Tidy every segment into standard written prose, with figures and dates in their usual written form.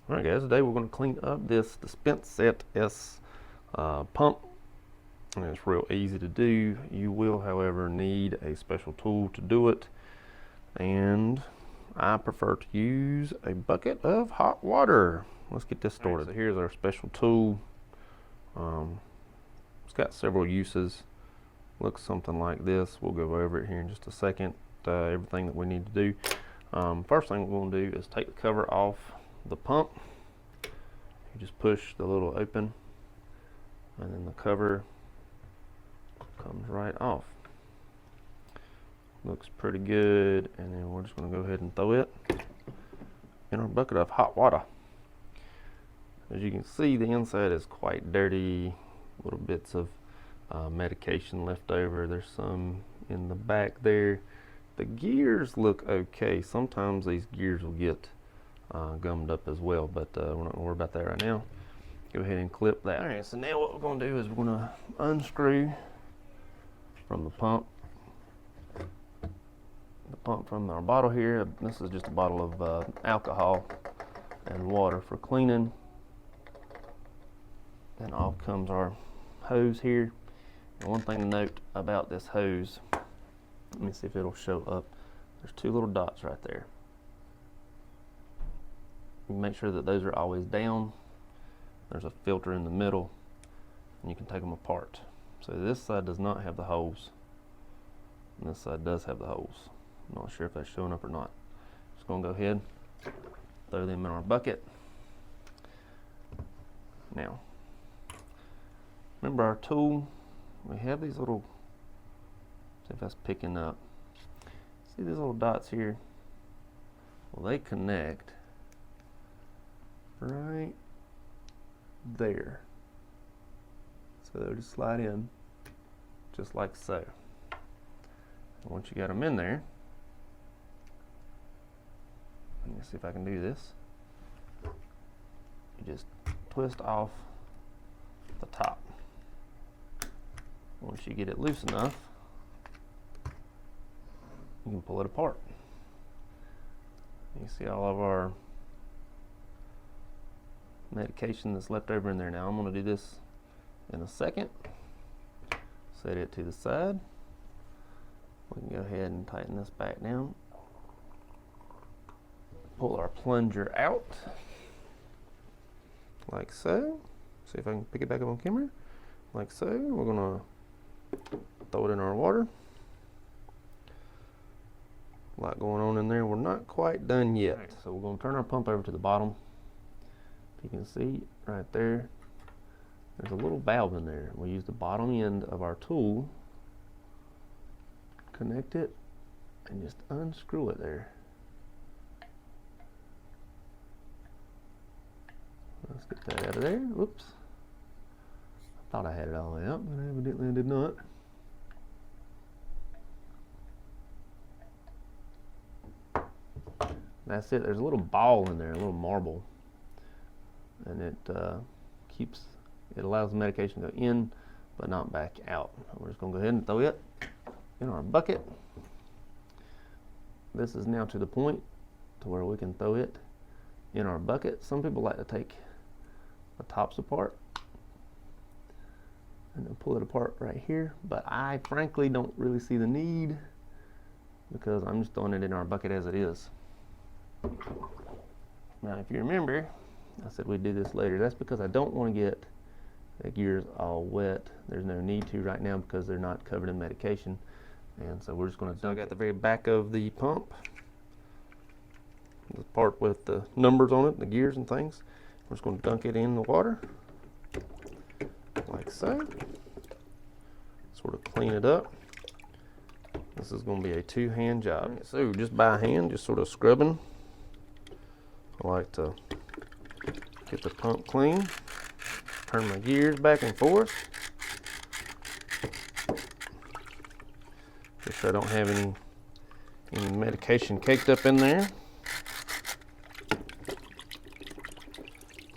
Alright guys, today we're going to clean up this dispensette S pump. And it's real easy to do. You will, however, need a special tool to do it. And I prefer to use a bucket of hot water. Let's get this started. Right, so here's our special tool. It's got several uses. Looks something like this. We'll go over it here in just a second. Everything that we need to do. First thing we're going to do is take the cover off the pump. You just push the little open and then the cover comes right off. Looks pretty good, and then we're just going to go ahead and throw it in our bucket of hot water. As you can see, the inside is quite dirty, little bits of medication left over. There's some in the back there. The gears look okay. Sometimes these gears will get gummed up as well, but we're not going to worry about that right now. Go ahead and clip that. All right, so now what we're going to do is we're going to unscrew from the pump from our bottle here. This is just a bottle of alcohol and water for cleaning. Then off comes our hose here. And one thing to note about this hose, let me see if it'll show up. There's two little dots right there. You make sure that those are always down. There's a filter in the middle, and you can take them apart. So this side does not have the holes, and this side does have the holes. I'm not sure if that's showing up or not. Just gonna go ahead, throw them in our bucket. Now, remember our tool, we have these little, see if that's picking up. See these little dots here? Well, they connect right there. So they'll just slide in just like so. And once you got them in there, let me see if I can do this. You just twist off the top. Once you get it loose enough, you can pull it apart. You see all of our medication that's left over in there. Now I'm going to do this in a second. Set it to the side. We can go ahead and tighten this back down. Pull our plunger out like so. See if I can pick it back up on camera. Like so. We're going to throw it in our water. A lot going on in there. We're not quite done yet. Right, so we're going to turn our pump over to the bottom. You can see right there, there's a little valve in there. We use the bottom end of our tool, connect it, and just unscrew it there. Let's get that out of there. Whoops. I thought I had it all the way out, but evidently I did not. That's it. There's a little ball in there, a little marble. And it allows the medication to go in but not back out. We're just going to go ahead and throw it in our bucket. This is now to the point to where we can throw it in our bucket. Some people like to take the tops apart and then pull it apart right here, but I frankly don't really see the need because I'm just throwing it in our bucket as it is. Now if you remember, I said we'd do this later. That's because I don't want to get the gears all wet. There's no need to right now because they're not covered in medication. And so we're just going to dunk at the very back of the pump. The part with the numbers on it, the gears and things. We're just going to dunk it in the water. Like so. Sort of clean it up. This is going to be a two-hand job. Right, so just by hand, just sort of scrubbing. I like to get the pump clean, turn my gears back and forth, just so I don't have any medication caked up in there.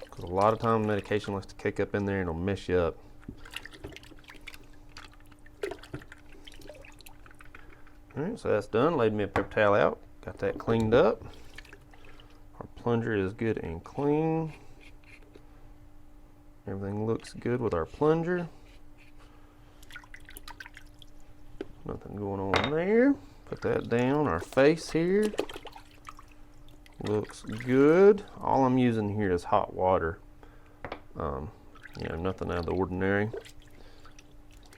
Because a lot of times medication likes to cake up in there and it'll mess you up. Alright, so that's done. Laid me a paper towel out, got that cleaned up. Our plunger is good and clean. Everything looks good with our plunger. Nothing going on there. Put that down. Our face here looks good. All I'm using here is hot water. You know, nothing out of the ordinary.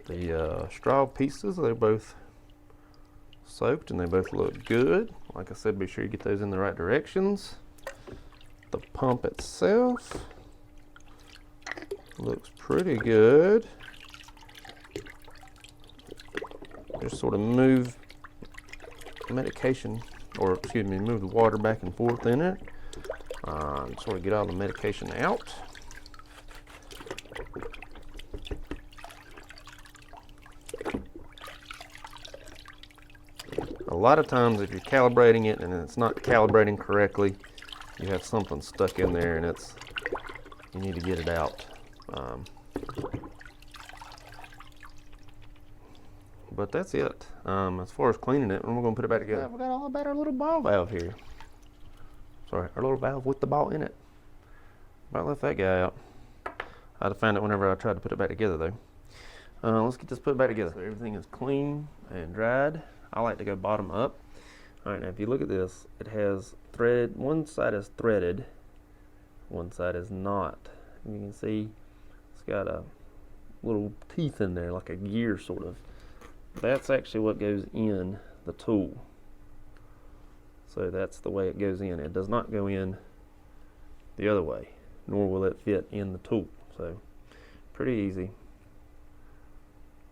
The straw pieces, they're both soaked and they both look good. Like I said, be sure you get those in the right directions. The pump itself looks pretty good. Just sort of move medication, or excuse me, move the water back and forth in it. Sort of get all the medication out. A lot of times if you're calibrating it and it's not calibrating correctly, you have something stuck in there and you need to get it out. But that's it. As far as cleaning it, and we're going to put it back together. I forgot all about our little ball valve here. Sorry, our little valve with the ball in it. About left that guy out. I'd have found it whenever I tried to put it back together though. Let's get this put back together. So everything is clean and dried. I like to go bottom up. Alright, now if you look at this, it has thread. One side is threaded, one side is not. And you can see it's got a little teeth in there, like a gear sort of. That's actually what goes in the tool. So that's the way it goes in. It does not go in the other way, nor will it fit in the tool. So pretty easy.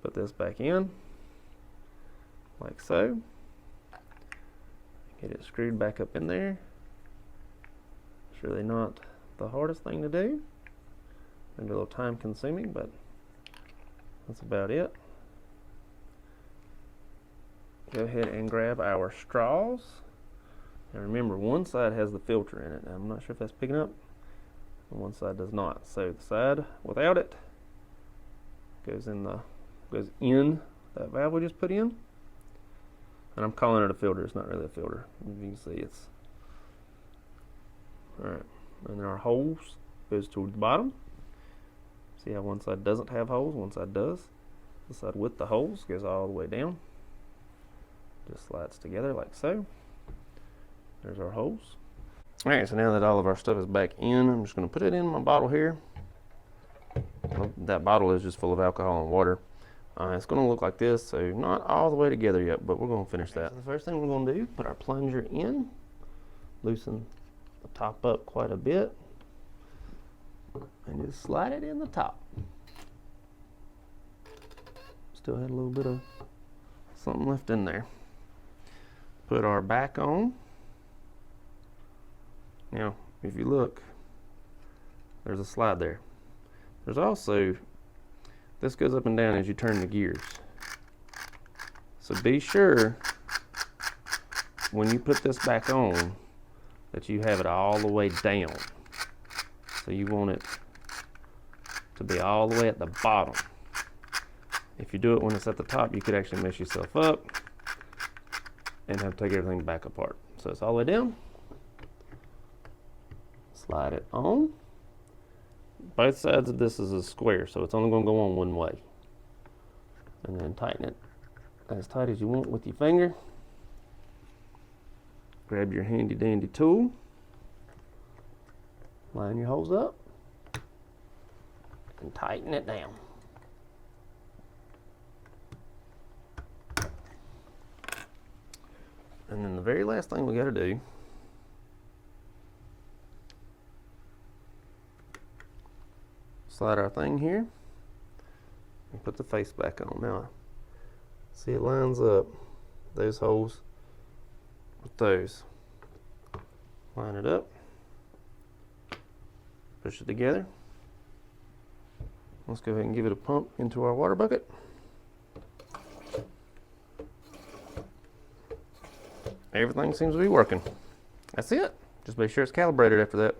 Put this back in, like so. Get it screwed back up in there. It's really not the hardest thing to do. Maybe a little time consuming, but that's about it. Go ahead and grab our straws. And remember, one side has the filter in it. Now, I'm not sure if that's picking up, and one side does not. So the side without it goes in that valve we just put in. And I'm calling it a filter. It's not really a filter. As you can see, it's alright. And then our holes goes towards the bottom. See how one side doesn't have holes, one side does. The side with the holes goes all the way down. Just slides together like so. There's our holes. Alright, so now that all of our stuff is back in, I'm just going to put it in my bottle here. That bottle is just full of alcohol and water. It's going to look like this, so not all the way together yet, but we're going to finish that. So the first thing we're going to do, put our plunger in, loosen the top up quite a bit, and just slide it in the top. Still had a little bit of something left in there. Put our back on. Now, if you look, there's a slide there. There's also, this goes up and down as you turn the gears. So be sure when you put this back on that you have it all the way down. So you want it to be all the way at the bottom. If you do it when it's at the top, you could actually mess yourself up and have to take everything back apart. So it's all the way down. Slide it on. Both sides of this is a square, so it's only going to go on one way. And then tighten it as tight as you want with your finger. Grab your handy dandy tool. Line your holes up. And tighten it down. And then the very last thing we got to do slide our thing here and put the face back on. Now, see it lines up those holes with those. Line it up, push it together. Let's go ahead and give it a pump into our water bucket. Everything seems to be working. That's it. Just make sure it's calibrated after that.